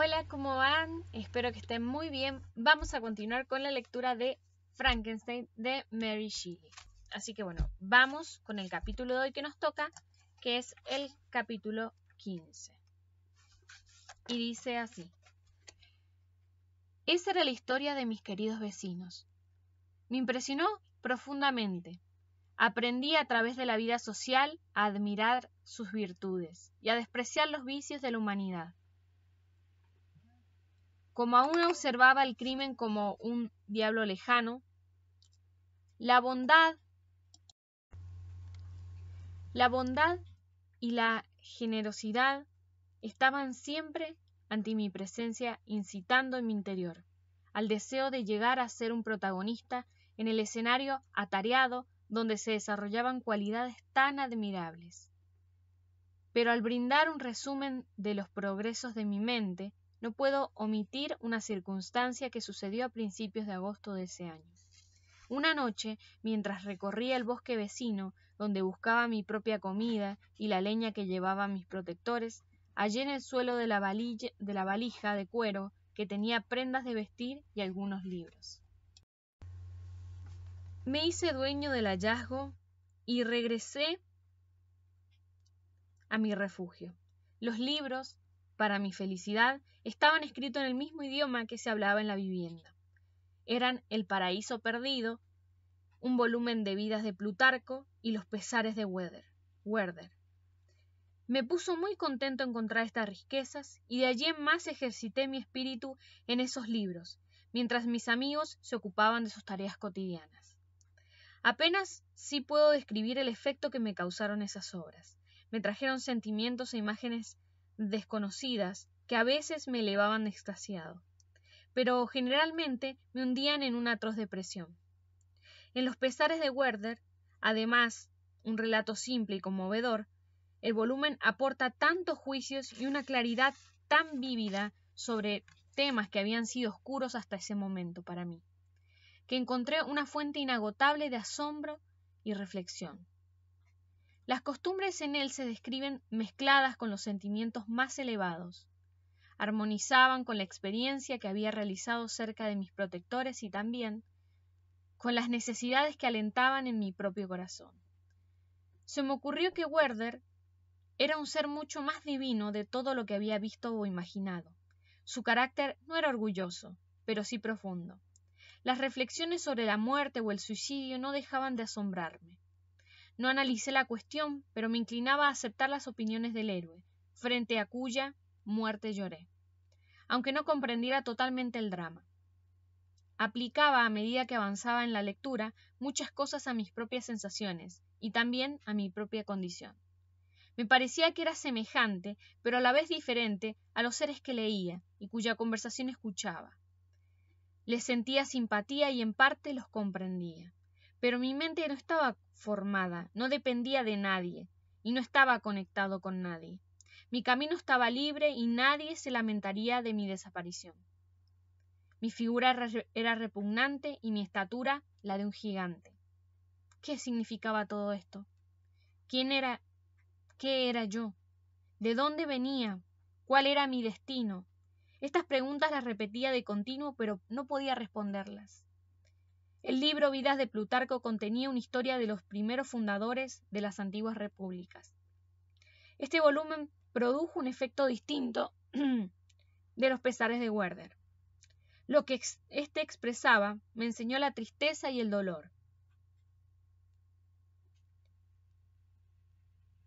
Hola, ¿cómo van? Espero que estén muy bien. Vamos a continuar con la lectura de Frankenstein de Mary Shelley. Así que bueno, vamos con el capítulo de hoy que nos toca, que es el capítulo 15. Y dice así. Esa era la historia de mis queridos vecinos. Me impresionó profundamente. Aprendí a través de la vida social a admirar sus virtudes y a despreciar los vicios de la humanidad. Como aún observaba el crimen como un diablo lejano, la bondad y la generosidad estaban siempre ante mi presencia, incitando en mi interior al deseo de llegar a ser un protagonista en el escenario atareado donde se desarrollaban cualidades tan admirables. Pero al brindar un resumen de los progresos de mi mente, no puedo omitir una circunstancia que sucedió a principios de agosto de ese año. Una noche, mientras recorría el bosque vecino, donde buscaba mi propia comida y la leña que llevaban mis protectores, hallé en el suelo de la valija de cuero que tenía prendas de vestir y algunos libros. Me hice dueño del hallazgo y regresé a mi refugio. Los libros, para mi felicidad, estaban escritos en el mismo idioma que se hablaba en la vivienda. Eran El paraíso perdido, un volumen de vidas de Plutarco y los pesares de Werther. Me puso muy contento encontrar estas riquezas y de allí en más ejercité mi espíritu en esos libros, mientras mis amigos se ocupaban de sus tareas cotidianas. Apenas sí puedo describir el efecto que me causaron esas obras. Me trajeron sentimientos e imágenes desconocidas que a veces me elevaban extasiado, pero generalmente me hundían en una atroz depresión. En los pesares de Werther, además, un relato simple y conmovedor, el volumen aporta tantos juicios y una claridad tan vívida sobre temas que habían sido oscuros hasta ese momento para mí, que encontré una fuente inagotable de asombro y reflexión. Las costumbres en él se describen mezcladas con los sentimientos más elevados, armonizaban con la experiencia que había realizado cerca de mis protectores y también con las necesidades que alentaban en mi propio corazón. Se me ocurrió que Werther era un ser mucho más divino de todo lo que había visto o imaginado. Su carácter no era orgulloso, pero sí profundo. Las reflexiones sobre la muerte o el suicidio no dejaban de asombrarme. No analicé la cuestión, pero me inclinaba a aceptar las opiniones del héroe, frente a cuya muerte lloré, aunque no comprendiera totalmente el drama. Aplicaba, a medida que avanzaba en la lectura, muchas cosas a mis propias sensaciones y también a mi propia condición. Me parecía que era semejante, pero a la vez diferente, a los seres que leía y cuya conversación escuchaba. Les sentía simpatía y en parte los comprendía. Pero mi mente no estaba formada, no dependía de nadie, y no estaba conectado con nadie. Mi camino estaba libre y nadie se lamentaría de mi desaparición. Mi figura era repugnante y mi estatura la de un gigante. ¿Qué significaba todo esto? ¿Quién era? ¿Qué era yo? ¿De dónde venía? ¿Cuál era mi destino? Estas preguntas las repetía de continuo, pero no podía responderlas. El libro Vidas de Plutarco contenía una historia de los primeros fundadores de las antiguas repúblicas. Este volumen produjo un efecto distinto de los pesares de Werther. Lo que éste expresaba me enseñó la tristeza y el dolor.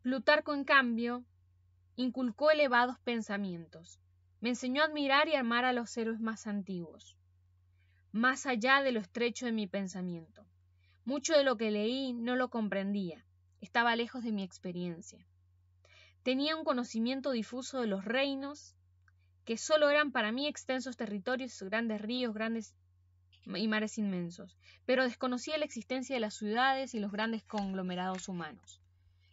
Plutarco, en cambio, inculcó elevados pensamientos. Me enseñó a admirar y amar a los héroes más antiguos, más allá de lo estrecho de mi pensamiento. Mucho de lo que leí no lo comprendía, estaba lejos de mi experiencia. Tenía un conocimiento difuso de los reinos, que solo eran para mí extensos territorios, grandes ríos, grandes y mares inmensos, pero desconocía la existencia de las ciudades y los grandes conglomerados humanos.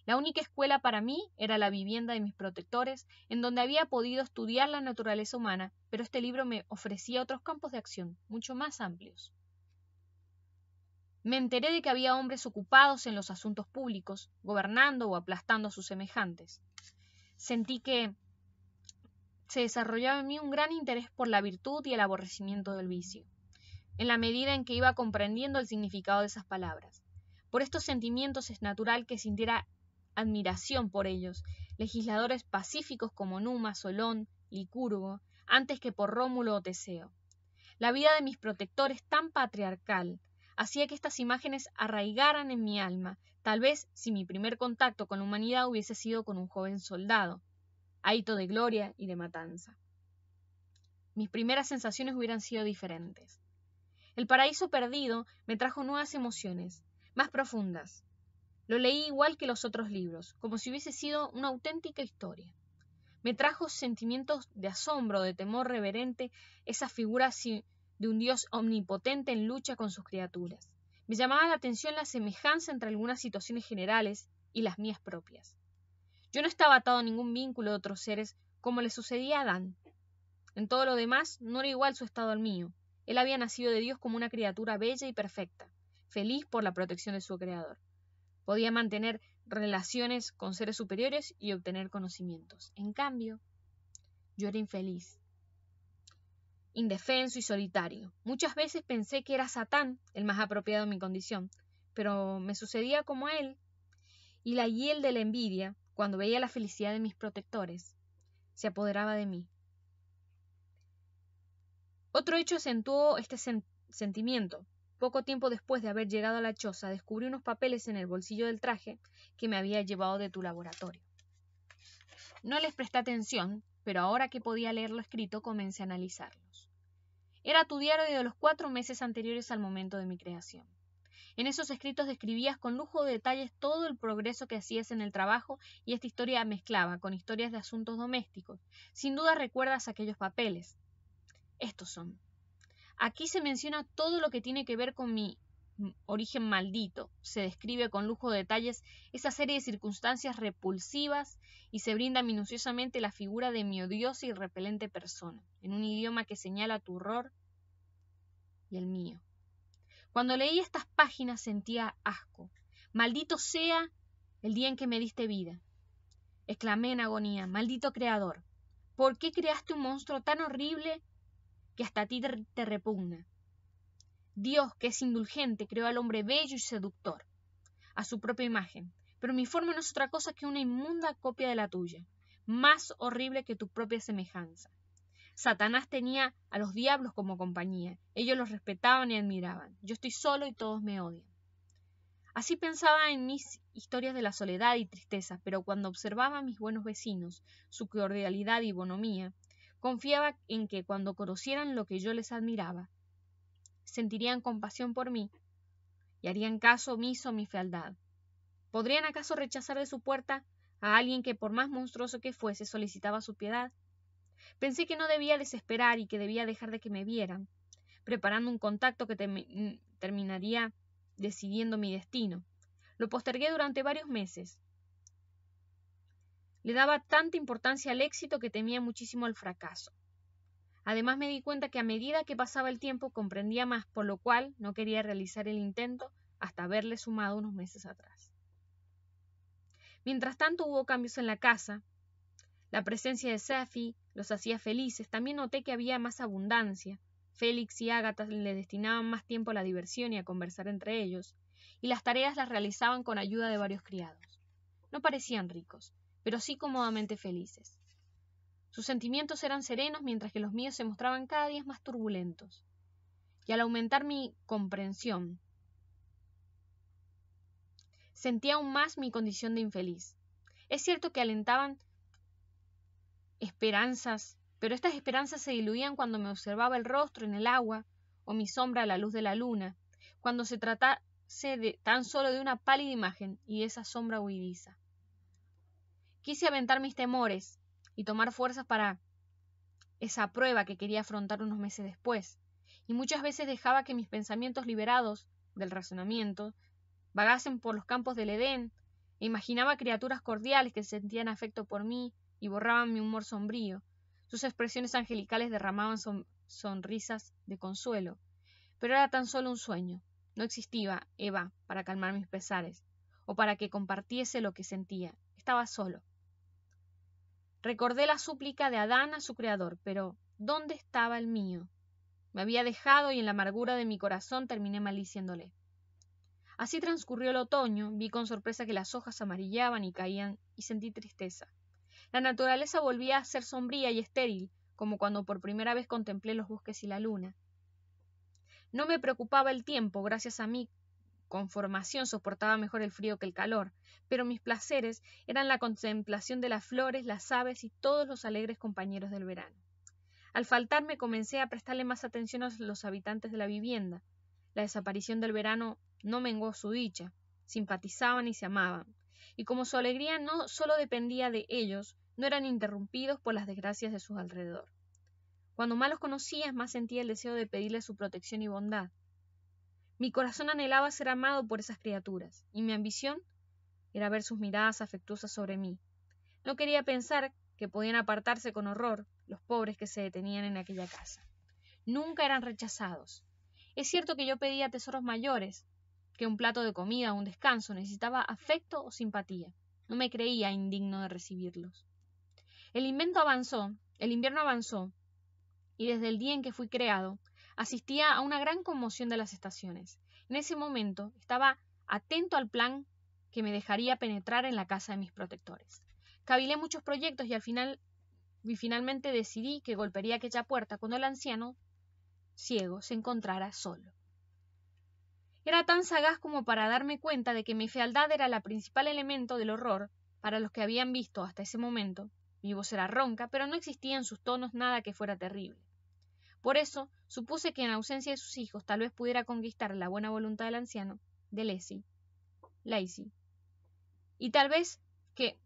La única escuela para mí era la vivienda de mis protectores, en donde había podido estudiar la naturaleza humana, pero este libro me ofrecía otros campos de acción, mucho más amplios. Me enteré de que había hombres ocupados en los asuntos públicos, gobernando o aplastando a sus semejantes. Sentí que se desarrollaba en mí un gran interés por la virtud y el aborrecimiento del vicio, en la medida en que iba comprendiendo el significado de esas palabras. Por estos sentimientos es natural que sintiera admiración por ellos, legisladores pacíficos como Numa, Solón, Licurgo, antes que por Rómulo o Teseo. La vida de mis protectores tan patriarcal hacía que estas imágenes arraigaran en mi alma, tal vez si mi primer contacto con la humanidad hubiese sido con un joven soldado, ahito de gloria y de matanza. Mis primeras sensaciones hubieran sido diferentes. El paraíso perdido me trajo nuevas emociones, más profundas. Lo leí igual que los otros libros, como si hubiese sido una auténtica historia. Me trajo sentimientos de asombro, de temor reverente, esa figura de un Dios omnipotente en lucha con sus criaturas. Me llamaba la atención la semejanza entre algunas situaciones generales y las mías propias. Yo no estaba atado a ningún vínculo de otros seres como le sucedía a Adán. En todo lo demás no era igual su estado al mío. Él había nacido de Dios como una criatura bella y perfecta, feliz por la protección de su Creador. Podía mantener relaciones con seres superiores y obtener conocimientos. En cambio, yo era infeliz, indefenso y solitario. Muchas veces pensé que era Satán el más apropiado en mi condición, pero me sucedía como él, y la hiel de la envidia, cuando veía la felicidad de mis protectores, se apoderaba de mí. Otro hecho acentuó este sentimiento. Poco tiempo después de haber llegado a la choza, descubrí unos papeles en el bolsillo del traje que me había llevado de tu laboratorio. No les presté atención, pero ahora que podía leer lo escrito, comencé a analizarlos. Era tu diario de los 4 meses anteriores al momento de mi creación. En esos escritos describías con lujo de detalles todo el progreso que hacías en el trabajo y esta historia mezclaba con historias de asuntos domésticos. Sin duda recuerdas aquellos papeles. Estos son. Aquí se menciona todo lo que tiene que ver con mi origen maldito. Se describe con lujo de detalles esa serie de circunstancias repulsivas y se brinda minuciosamente la figura de mi odiosa y repelente persona, en un idioma que señala tu horror y el mío. Cuando leí estas páginas sentía asco. Maldito sea el día en que me diste vida. Exclamé en agonía, maldito creador. ¿Por qué creaste un monstruo tan horrible que hasta a ti te repugna? Dios, que es indulgente, creó al hombre bello y seductor, a su propia imagen, pero mi forma no es otra cosa que una inmunda copia de la tuya, más horrible que tu propia semejanza. Satanás tenía a los diablos como compañía, ellos los respetaban y admiraban, yo estoy solo y todos me odian. Así pensaba en mis historias de la soledad y tristeza, pero cuando observaba a mis buenos vecinos, su cordialidad y bonomía, confiaba en que cuando conocieran lo que yo les admiraba, sentirían compasión por mí y harían caso omiso a mi fealdad. ¿Podrían acaso rechazar de su puerta a alguien que por más monstruoso que fuese solicitaba su piedad? Pensé que no debía desesperar y que debía dejar de que me vieran, preparando un contacto que terminaría decidiendo mi destino. Lo postergué durante varios meses. Le daba tanta importancia al éxito que temía muchísimo el fracaso. Además me di cuenta que a medida que pasaba el tiempo comprendía más, por lo cual no quería realizar el intento hasta haberle sumado unos meses atrás. Mientras tanto hubo cambios en la casa. La presencia de Safi los hacía felices. También noté que había más abundancia. Félix y Ágata le destinaban más tiempo a la diversión y a conversar entre ellos, y las tareas las realizaban con ayuda de varios criados. No parecían ricos, pero sí cómodamente felices. Sus sentimientos eran serenos mientras que los míos se mostraban cada día más turbulentos. Y al aumentar mi comprensión, sentía aún más mi condición de infeliz. Es cierto que alentaban esperanzas, pero estas esperanzas se diluían cuando me observaba el rostro en el agua o mi sombra a la luz de la luna, cuando se tratase tan solo de una pálida imagen y de esa sombra huidiza. Quise aventar mis temores y tomar fuerzas para esa prueba que quería afrontar unos meses después, y muchas veces dejaba que mis pensamientos liberados del razonamiento vagasen por los campos del Edén, e imaginaba criaturas cordiales que sentían afecto por mí y borraban mi humor sombrío. Sus expresiones angelicales derramaban sonrisas de consuelo, pero era tan solo un sueño. No existía Eva para calmar mis pesares, o para que compartiese lo que sentía. Estaba solo. Recordé la súplica de Adán a su creador, pero ¿dónde estaba el mío? Me había dejado y en la amargura de mi corazón terminé maldiciéndole. Así transcurrió el otoño, vi con sorpresa que las hojas amarillaban y caían y sentí tristeza. La naturaleza volvía a ser sombría y estéril, como cuando por primera vez contemplé los bosques y la luna. No me preocupaba el tiempo, gracias a mi conformación soportaba mejor el frío que el calor, pero mis placeres eran la contemplación de las flores, las aves y todos los alegres compañeros del verano. Al faltarme comencé a prestarle más atención a los habitantes de la vivienda. La desaparición del verano no menguó su dicha, simpatizaban y se amaban, y como su alegría no solo dependía de ellos, no eran interrumpidos por las desgracias de sus alrededor. Cuando más los conocía, más sentía el deseo de pedirles su protección y bondad. Mi corazón anhelaba ser amado por esas criaturas, y mi ambición era ver sus miradas afectuosas sobre mí. No quería pensar que podían apartarse con horror los pobres que se detenían en aquella casa. Nunca eran rechazados. Es cierto que yo pedía tesoros mayores, que un plato de comida o un descanso, necesitaba afecto o simpatía. No me creía indigno de recibirlos. El invierno avanzó, y desde el día en que fui creado, asistía a una gran conmoción de las estaciones. En ese momento estaba atento al plan que me dejaría penetrar en la casa de mis protectores. Cavilé muchos proyectos y finalmente decidí que golpearía aquella puerta cuando el anciano ciego se encontrara solo. Era tan sagaz como para darme cuenta de que mi fealdad era el principal elemento del horror para los que habían visto hasta ese momento. Mi voz era ronca, pero no existía en sus tonos nada que fuera terrible. Por eso supuse que en ausencia de sus hijos tal vez pudiera conquistar la buena voluntad del anciano, de Lacey, y tal vez que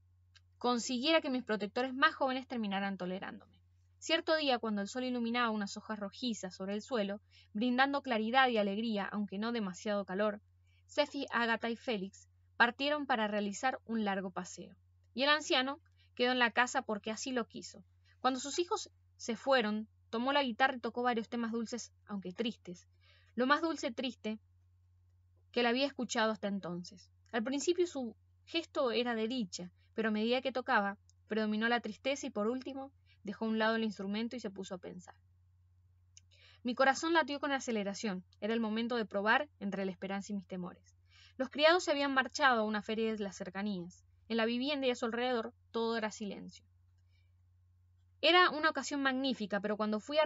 consiguiera que mis protectores más jóvenes terminaran tolerándome. Cierto día, cuando el sol iluminaba unas hojas rojizas sobre el suelo, brindando claridad y alegría, aunque no demasiado calor, Seffi, Agatha y Félix partieron para realizar un largo paseo, y el anciano quedó en la casa porque así lo quiso. Cuando sus hijos se fueron, tomó la guitarra y tocó varios temas dulces, aunque tristes, lo más dulce y triste que la había escuchado hasta entonces. Al principio su gesto era de dicha, pero a medida que tocaba, predominó la tristeza y por último dejó a un lado el instrumento y se puso a pensar. Mi corazón latió con aceleración. Era el momento de probar entre la esperanza y mis temores. Los criados se habían marchado a una feria de las cercanías. En la vivienda y a su alrededor todo era silencio. Era una ocasión magnífica, pero cuando fui a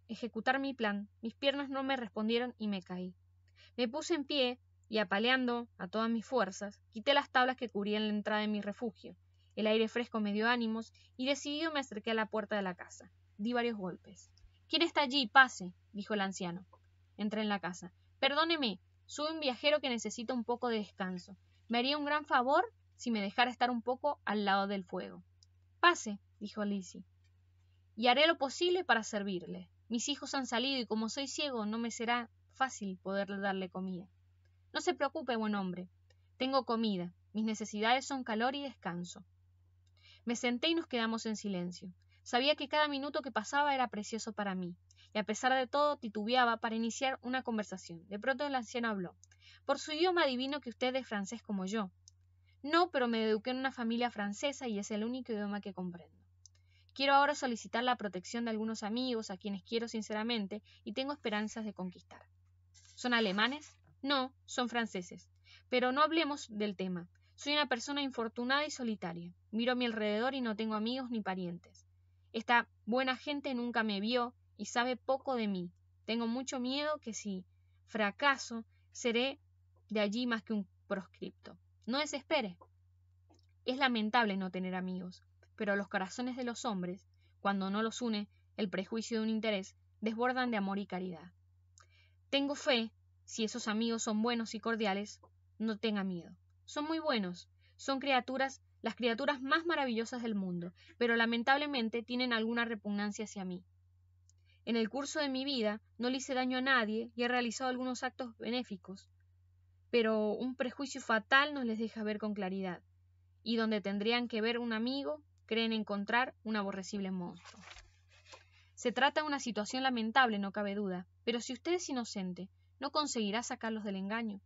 ejecutar mi plan, mis piernas no me respondieron y me caí. Me puse en pie y, apaleando a todas mis fuerzas, quité las tablas que cubrían la entrada de mi refugio. El aire fresco me dio ánimos y decidido me acerqué a la puerta de la casa. Di varios golpes. ¿Quién está allí? Pase, dijo el anciano. Entré en la casa. Perdóneme, soy un viajero que necesita un poco de descanso. Me haría un gran favor si me dejara estar un poco al lado del fuego. Pase, dijo Lizzie, y haré lo posible para servirle. Mis hijos han salido y como soy ciego no me será fácil poder darle comida. No se preocupe, buen hombre. Tengo comida. Mis necesidades son calor y descanso. Me senté y nos quedamos en silencio. Sabía que cada minuto que pasaba era precioso para mí, y a pesar de todo titubeaba para iniciar una conversación. De pronto el anciano habló. Por su idioma adivino que usted es francés como yo. No, pero me eduqué en una familia francesa y es el único idioma que comprendo. Quiero ahora solicitar la protección de algunos amigos a quienes quiero sinceramente y tengo esperanzas de conquistar. ¿Son alemanes? No, son franceses. Pero no hablemos del tema. Soy una persona infortunada y solitaria. Miro a mi alrededor y no tengo amigos ni parientes. Esta buena gente nunca me vio y sabe poco de mí. Tengo mucho miedo que si fracaso, seré de allí más que un proscripto. No desespere. Es lamentable no tener amigos, pero los corazones de los hombres, cuando no los une el prejuicio de un interés, desbordan de amor y caridad. Tengo fe, si esos amigos son buenos y cordiales, no tenga miedo. Son muy buenos, son las criaturas más maravillosas del mundo, pero lamentablemente tienen alguna repugnancia hacia mí. En el curso de mi vida no le hice daño a nadie y he realizado algunos actos benéficos, pero un prejuicio fatal no les deja ver con claridad, y donde tendrían que ver un amigo, creen encontrar un aborrecible monstruo. Se trata de una situación lamentable, no cabe duda, pero si usted es inocente, no conseguirá sacarlos del engaño.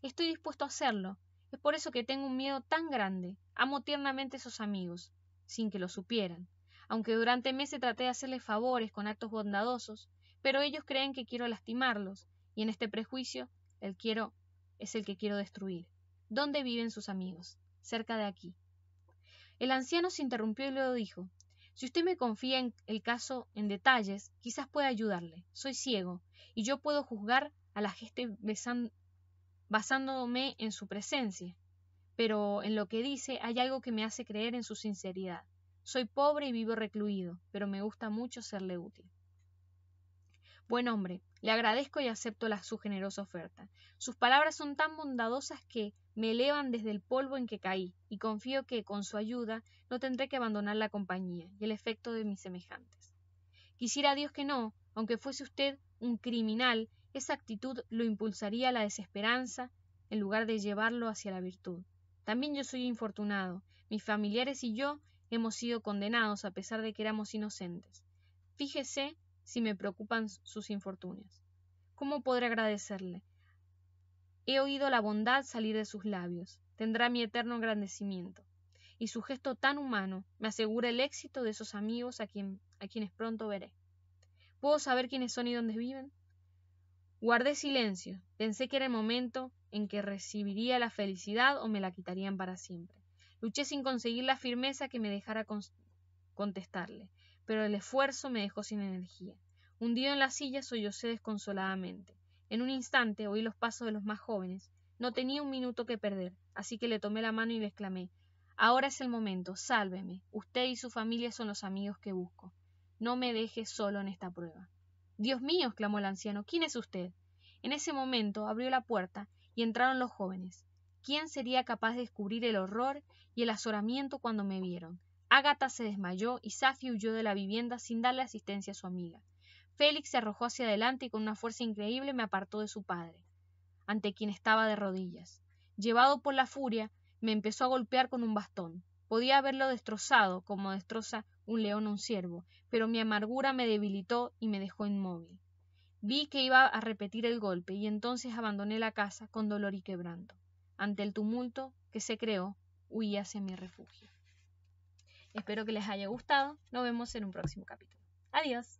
Estoy dispuesto a hacerlo. Es por eso que tengo un miedo tan grande. Amo tiernamente a esos amigos. sin que lo supieran, aunque durante meses traté de hacerles favores con actos bondadosos, pero ellos creen que quiero lastimarlos, y en este prejuicio el quiero es el que quiero destruir. ¿Dónde viven sus amigos? Cerca de aquí. El anciano se interrumpió y luego dijo: si usted me confía en el caso en detalles, quizás pueda ayudarle. Soy ciego, y yo puedo juzgar a la gente basándome en su presencia, pero en lo que dice hay algo que me hace creer en su sinceridad. Soy pobre y vivo recluido, pero me gusta mucho serle útil. Buen hombre, le agradezco y acepto su generosa oferta. Sus palabras son tan bondadosas que me elevan desde el polvo en que caí, y confío que, con su ayuda, no tendré que abandonar la compañía y el efecto de mis semejantes. Quisiera Dios que no, aunque fuese usted un criminal, esa actitud lo impulsaría a la desesperanza en lugar de llevarlo hacia la virtud. También yo soy infortunado. Mis familiares y yo hemos sido condenados a pesar de que éramos inocentes. Fíjese si me preocupan sus infortunios. ¿Cómo podré agradecerle? He oído la bondad salir de sus labios. Tendrá mi eterno agradecimiento. Y su gesto tan humano me asegura el éxito de esos amigos a quienes pronto veré. ¿Puedo saber quiénes son y dónde viven? Guardé silencio. Pensé que era el momento en que recibiría la felicidad o me la quitarían para siempre. Luché sin conseguir la firmeza que me dejara contestarle, pero el esfuerzo me dejó sin energía. Hundido en la silla sollocé desconsoladamente. En un instante oí los pasos de los más jóvenes. No tenía un minuto que perder, así que le tomé la mano y le exclamé: ahora es el momento, sálveme. Usted y su familia son los amigos que busco. No me deje solo en esta prueba. Dios mío, exclamó el anciano, ¿quién es usted? En ese momento abrió la puerta y entraron los jóvenes. ¿Quién sería capaz de descubrir el horror y el azoramiento cuando me vieron? Ágata se desmayó y Safie huyó de la vivienda sin darle asistencia a su amiga. Félix se arrojó hacia adelante y con una fuerza increíble me apartó de su padre, ante quien estaba de rodillas. Llevado por la furia, me empezó a golpear con un bastón. Podía haberlo destrozado, como destroza un león a un ciervo, pero mi amargura me debilitó y me dejó inmóvil. Vi que iba a repetir el golpe y entonces abandoné la casa con dolor y quebranto. Ante el tumulto que se creó, huí hacia mi refugio. Espero que les haya gustado. Nos vemos en un próximo capítulo. Adiós.